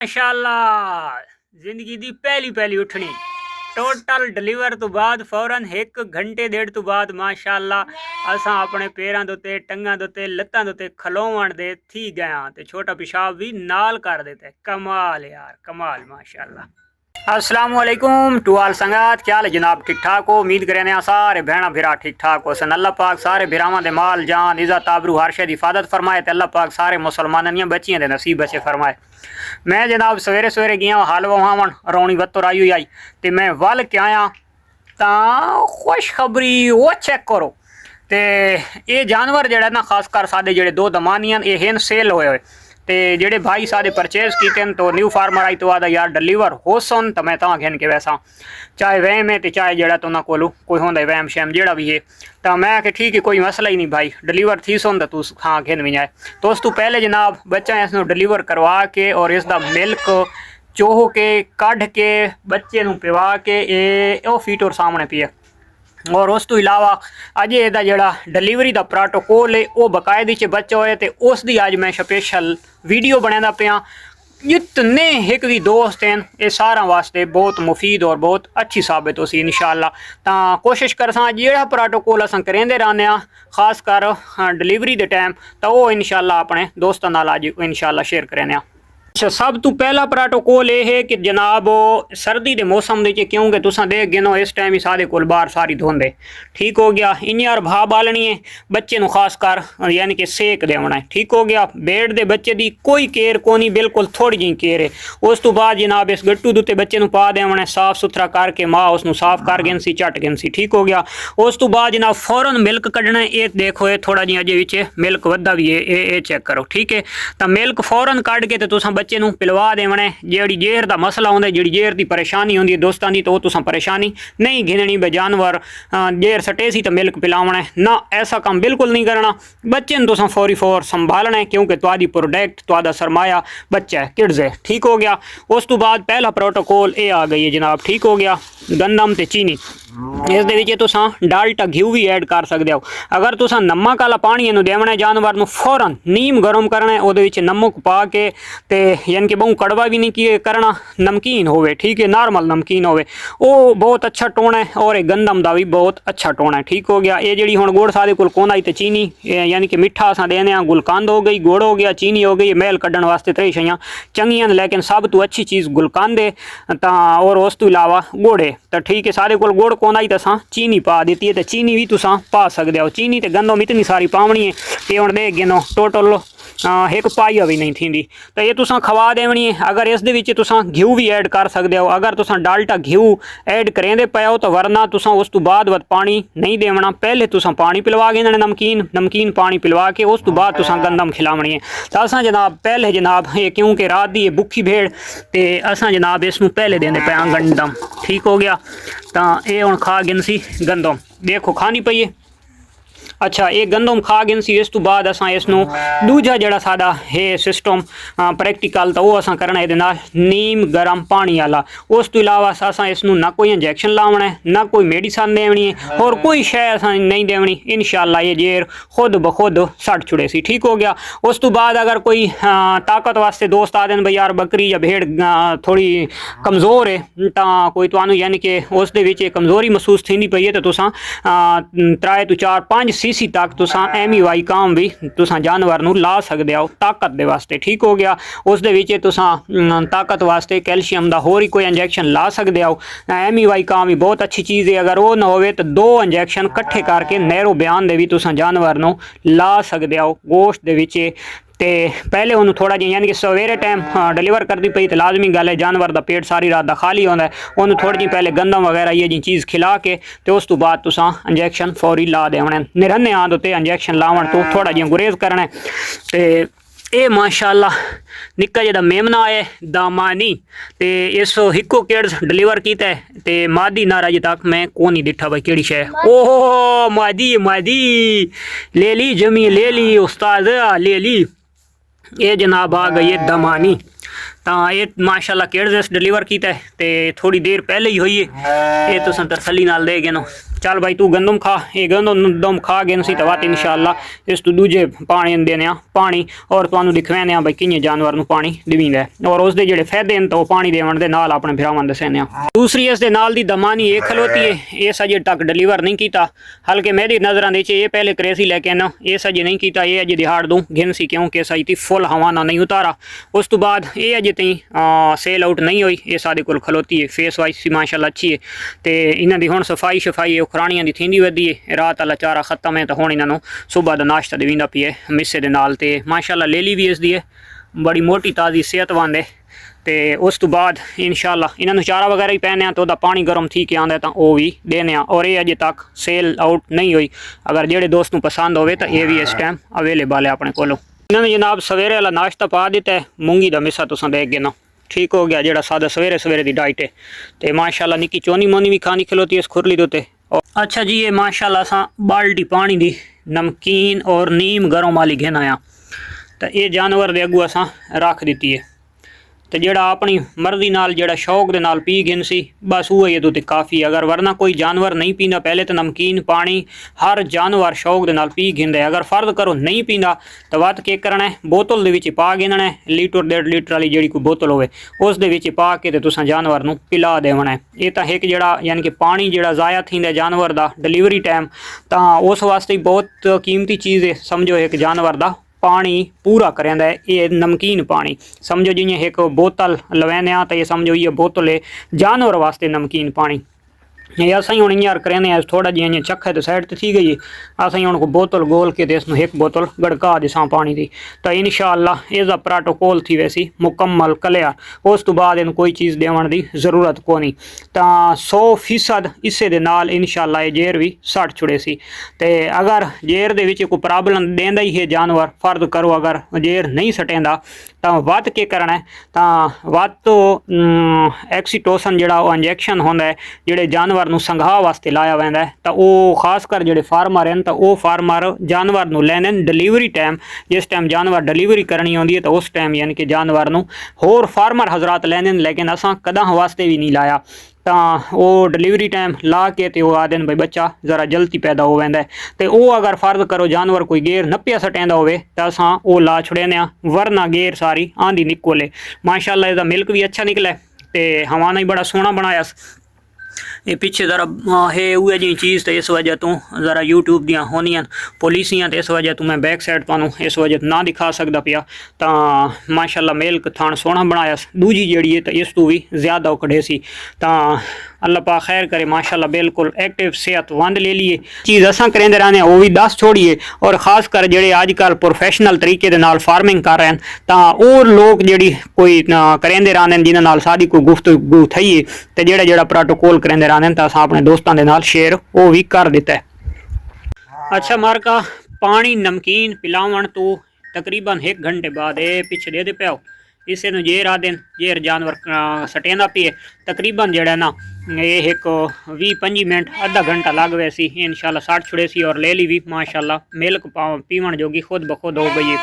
माशाअल्लाह जिंदगी दी पहली उठनी टोटल डिलीवर तो बाद फौरन 1 घंटे डेढ़ तो बाद माशाअल्लाह असा अपने पैरों दे उत्ते टंगां दे उत्ते लत्तां दे उत्ते खलोवण दे थी गया ते छोटा पेशाब भी नाल कर देते। कमाल यार कमाल माशाअल्लाह। अस्सलाम वालेकुम टू आल संगत, क्या हाल है जनाब? ठीक ठाक हो? उम्मीद करें सारे भैन भिरा ठीक ठाक हो सन। अल्लाह पाक सारे भिरावां दे माल जान इज़्ज़त आबरू हर शे दी हिफाजत फरमाए ते अल्लाह पाक सारे मुसलमानां दियां बच्चियां दे नसीब बचे फरमाए। मैं जनाब सवेरे सवेरे गया हलवा हावन रौनी वत्तर आई ते मैं वल के आया तां खुशखबरी वो चेक करो ते ये जानवर जड़ा ना खासकर साडे जड़े दो दमानियां ये हैं सेल होए ते जेडे भाई सारे परचेज कीते तो न्यू फार्मर आई तो आदा यार डिलीवर हो सन तो मैं तां घेन के वैसा चाहे वहम है तो चाहे जड़ा तो ना कोलू कोई होंदा वहम शहम जेड़ा भी है तो मैं कि ठीक है कोई मसला ही नहीं भाई डिलीवर थी सन तो तू हाँ घेन भी आए। तो उस तू पहले जनाब बच्चा इसनों डिलीवर करवा के और इसका मिल्क चोह के कढ़ के बच्चे नूं पिवा के ये फीट और सामने पिए। और उस तो इलावा अज एदा जड़ा डिलीवरी का प्रोटोकॉल है वो बकायदे च बच्चा होए तो उसकी अज मैं स्पेशल वीडियो बनाना पिया। जितने एक भी दोस्त हैं ये सारा वास्ते बहुत मुफीद और बहुत अच्छी साबित हो सी इंशाअल्लाह। तो कोशिश करसा जेड़ा प्रोटोकॉल अस करेंदे रहने खास कर डिलीवरी के टाइम तो वो इंशाअल्लाह अपने दोस्तों नाल अज इंशाअल्लाह शेयर करें। अच्छा सब तो पहला प्रोटोकॉल ये है कि जनाब सर्दी के मौसम के क्योंकि तुसा देख गिनो इस टाइम ही सारे कोल बाहर सारी धोंदे ठीक हो गया इन यार भा बालनी है बच्चे नु खास कर यानी कि सेक देना है ठीक हो गया। बेड दे बच्चे दी कोई केयर कोनी बिल्कुल थोड़ी जी केयर है। उस तो बाद जनाब इस गट्टू दुते बच्चे नु पा देना है साफ सुथरा करके माँ उसनु साफ कर गन सी झट गन सी ठीक हो गया। उस तो बाद जनाब फौरन मिल्क कढ़ना है ये देखो ये थोड़ा जी अजे विच मिल्क वधा भी है ये चेक करो ठीक है। तो मिल्क फौरन कढ़ के तो तुसा बच्चे नूं पिलवा देवना है। जी जेर का मसला होंदा जी जेर की परेशानी होंदी है दोस्तों की तो तुसा परेशानी नहीं घिननी बे जानवर जेर सटे सी तो मिल्क पिलावना है ना ऐसा काम बिल्कुल नहीं करना। बच्चे ने तुसा फौरी फौर संभालना है क्योंकि तुहाडी प्रोडक्ट तुहाडा सरमाया बच्चा है किड्स है ठीक हो गया। उस तो बाद पहला प्रोटोकॉल ये आ गई है जनाब ठीक हो गया। गंदम ते चीनी इस दे विच तुसा डाल्टा घी भी ऐड कर सकते हो। अगर तुसा नमक वाला पानी इनू देवना है जानवर नूं फौरन नीम गर्म करना है उहदे विच नमक पा के ते यानी कि बहु कड़वा भी नहीं किए करना नमकीन होवे ठीक है नॉर्मल नमकीन होवे वो बहुत अच्छा टोन है और ये गंदम का भी बहुत अच्छा टोन है ठीक हो गया। ये जी हुण गुड़ सादे कोल कोन आई तो चीनी यानी कि मिठा असां देने गुलकंद हो गई गुड़ हो गया चीनी हो गई मैल कढ़ण वास्ते त्रै शैयां चंगियां लेकिन सब तो अच्छी चीज़ गुलकंद है और उस तो इलावा गुड़ है तो ठीक है। सारे कोल गुड़ कोन आई तो असां चीनी पा दी है तो चीनी भी तुसां पा सकते हो। चीनी तो गंदम इतनी सारी पावनी है कि हुण दे गिनो टोटल एक पाइया भी नहीं थी तो ये तुसां खवा देवनी है। अगर इस दे विच तुसां घ्यू भी ऐड कर सकते हो अगर तुसां डाल्टा घ्यू ऐड करेंदे पे हो तो वरना तुसां उस तो बाद पानी नहीं देवना पहले तुसां पानी पिलवा के नमकीन पानी पिलवा के उस तो बाद तुसां गंदम खिलावनी है। तो असां जनाब पहले जनाब ये क्योंकि रात दी भुखी भेड़ तो असां जनाब इसनूं पहले देंदे पे गंदम ठीक हो गया। तो ये हुण खा गिनसी गंदम देखो खानी पई है। अच्छा ये गंदम खा गिन सी इस तो बाद असां इसनूं दूजा जड़ा साडा है सिस्टम प्रैक्टिकल तो वो असां करना है नीम गर्म पानी वाला। उस तो इलावा असां इसनूं ना कोई इंजैक्शन लावना है ना कोई मेडिसन देवनी है और कोई शय असां नहीं देवनी इंशाअल्लाह ये जेर खुद ब खुद सट छुड़े सी ठीक हो गया। उस तो बाद अगर कोई ताकत वास्ते दोस्त आ देन भाई यार बकरी या भेड़ थोड़ी कमज़ोर है तो कोई तुहानूं यानी कि उस दे विच कमज़ोरी महसूस थींदी पई है तो तुसां 3 तो 4 5 सीसी तक तुसां MUI काम भी तुसां जानवर नूं ला सकते हो ताकत दे वास्ते ठीक हो गया। उस दे विच तुसां ताकत वास्ते कैल्शियम दा होर ही कोई इंजैक्शन ला सकते हो। MUI काम भी बहुत अच्छी चीज़ है अगर वो ना होवे तो 2 इंजैक्शन कट्ठे करके नैरो बयान दे भी तुसां जानवर नूं ला सकते हो गोश्त दे विच। तो पहले उन्होंने थोड़ा जी यानी कि सवेरे टाइम डिलीवर करती पई तो लाजमी गल है जानवर का पेट सारी रात का खाली होता है उन्होंने थोड़ी जी पहले गंदम वगैरह ये जी चीज़ खिला के तो उस तो बाद तुसां इंजैक्शन फौरी ला देना निरन्ने आंद उत्ते इंजैक्शन लावन तो थोड़ा जी गुरेज करना तो ये माशाअल्लाह निक्का जिहा मेमना है दामानी तो इस हिको किड्स डिलीवर किया है तो मादी नारा अजे तक मैं को नहीं दिखा भाई केड़ी शे ओहो मादी ले ली जमी ले ली उस्ताद ले ली ये जनाब आ गई है दमानी। तो ये माशाल्लाह किड्स डिलीवर किया है तो थोड़ी देर पहले ही हुई है ये तुसां तसल्ली नाल दे गए नो चल भाई तू गंदम खा, ये गंदम खा गए सी तो इंशाअल्लाह इस तो दूजे पानी देने पानी और तुहानू दिखवाने भाई किंज जानवर नू पानी दिवींदा है और उसके जेडे फायदे हैं तो पानी देवन दे नाल अपने भरावां दसने। दूसरी इस दे नाल दी दमानी ये खलोती है, ये सजे तक डिलीवर नहीं किया, हल्के मेरी नज़रां दे ये पहले करेसी लेके ना ये सजे नहीं किया, ये अजे दिहाड़ दूँ घिन सी क्योंकि सही थी फुल हवाना नहीं उतारा। उस तो बाद ये अजे ती सेल आउट नहीं हुई, ये सादे कोल खलोती है, फेस वाइस माशाल्लाह अच्छी है तो इन्हां दी हुण सफाई शफाई खुराणियां दी थींदी वधी है। रात वाला चारा खत्म है तो हुण इन्हां नूं सुबह दा नाश्ता देवींदा पिए मिस्से दे नाल ते माशाल्लाह लेली भी इसदी है बड़ी मोटी ताज़ी सेहतमंद है। तो उस तो बाद इंशाअल्लाह इन्हां नूं चारा वगैरह ही पैने तो पानी गर्म थी के आंदा तो वह भी देने और ये अजे तक सेल आउट नहीं हुई। अगर जेडे दोस्त नूं पसंद होवे तो ये भी इस टाइम अवेलेबल है अपने कोलों। इन्होंने जनाब सवेरे वाला नाश्ता पा दिता है, मूंगी का मिसा तुसां देख गए ना, ठीक हो गया जेड़ा सादा सवेरे सवेरे की डाइट है। तो माशाल्लाह निक्की चोनी मोनी भी खानी खलोती है इस खुरली दे उत्ते। अच्छा जी ये माशाल्लाह असां बाल्टी पानी दी नमकीन और नीम गरम वाली घेन आया तो ये जानवर दे अगू असां रख दी है तो जेड़ा अपनी मर्जी नाल जेड़ा शौक दे नाल पी गिन सी बस वो ये तो काफ़ी। अगर वरना कोई जानवर नहीं पींदा पहले तो नमकीन पानी हर जानवर शौक दे नाल पी गिंदा है। अगर फर्ज करो नहीं पींदा तो वत के करना है बोतल दे विच पा गिनना है, लीटर 1.5 लीटर वाली जेड़ी कोई बोतल होवे उस दे विच पा के ते तुसां जानवर नूं पिला देवना है। ये तो एक जेड़ा यानी कि पानी जेड़ा ज़ाया थींदा जानवर दा डिलीवरी टाइम तो उस वास्ते बहुत कीमती चीज़ है। समझो एक जानवर दा पानी पूरा करेंदा है ये नमकीन पानी। समझो जियां एक बोतल लवैने तो ये समझो ये बोतल है जानवर वास्ते नमकीन पानी। ये असां हुण यार करेंदे थोड़ा जिहा चख तो साइड तो थी गई असां हुण को बोतल गोल के इसमें एक बोतल गड़का दिसां पानी की तो इंशाअल्लाह इसका प्रोटोकॉल थी वैसी मुकम्मल कलिया। उस तो बाद इन कोई चीज़ देवन की जरूरत को नहीं तो 100% इसे दे नाल इंशाअल्लाह ये जेर भी सट छुड़े सी। तो अगर जेर दे विच कोई प्रॉब्लम देंदा ही है जानवर फर्ज करो अगर जेर नहीं सटेंदा तो वत के करना है तो वत तो एक्सीटोसन जड़ा इंजैक्शन होंदा है जेडे जानवर नूं संघा वास्ते लाया वैंदा है तो वो खासकर जेडे फार्मर हैं तो वो फार्मर जानवर नूं लैंदे डिलीवरी टाइम जिस टाइम जानवर डिलीवरी करनी होंदी है तो उस टाइम यानी कि जानवर नूं होर फार्मर हजरात लैंदे लेकिन असां कदा वास्ते भी नहीं लाया तो वो डिलीवरी टाइम ला के तो वो आदन भाई बच्चा ज़रा जल्दी पैदा हो वैंदा है। तो वो अगर फर्ज करो जानवर कोई गेर न पिया सटेंदा होवे तो असां वो ला छुड़ेने वरना गेर सारी आंधी निकोले। माशाल्लाह इसका मिल्क भी अच्छा निकला तो हवाना ही बड़ा सोहना बनाया। ये पिछे ज़रा है उहे जी चीज़ तो इस वजह तो ज़रा यूट्यूब दियाँ होनियां पॉलिसियां तो इस वजह तो मैं बैक साइड तुहानू इस वजह ना दिखा सकता पिया तो माशाल्लाह मिल्क थान सोहना बनाया। दूजी जड़ी है तो इस तो भी ज़्यादा कढ़े सी तो अल्लाह पाक खैर करे माशाल्लाह बिल्कुल एक्टिव सेहतमंद ले लिए चीज़ असां करेंदे रहने वो भी दस छोड़िए और ख़ास कर जेडे अजकल प्रोफेशनल तरीके दे नाल फार्मिंग कर रहे हैं तो और लोग जेडी कोई करेंदे रहने जिन्हां नाल साडी कोई गुफ्तगू थई है तो जेड़ा जेड़ा प्रोटोकॉल करेंदे रहने तो असां अपने दोस्तों के नाल शेयर वो भी कर दिता है। अच्छा मार्का पानी नमकीन पिलावन तो तकरीबन 1 घंटे बाद ये पिछे दे पाओ इसे नूं जेर आ देन जेर जानवर सटेंदा पिए तकरीबन जेड़ा ना ये एक 20-25 मिनट आधा घंटा लग वैसी इंशाल्लाह 60 छुड़े सी और ले ली भी माशाल्लाह मिल्क पीवन जोगी खुद ब खुद हो गई है।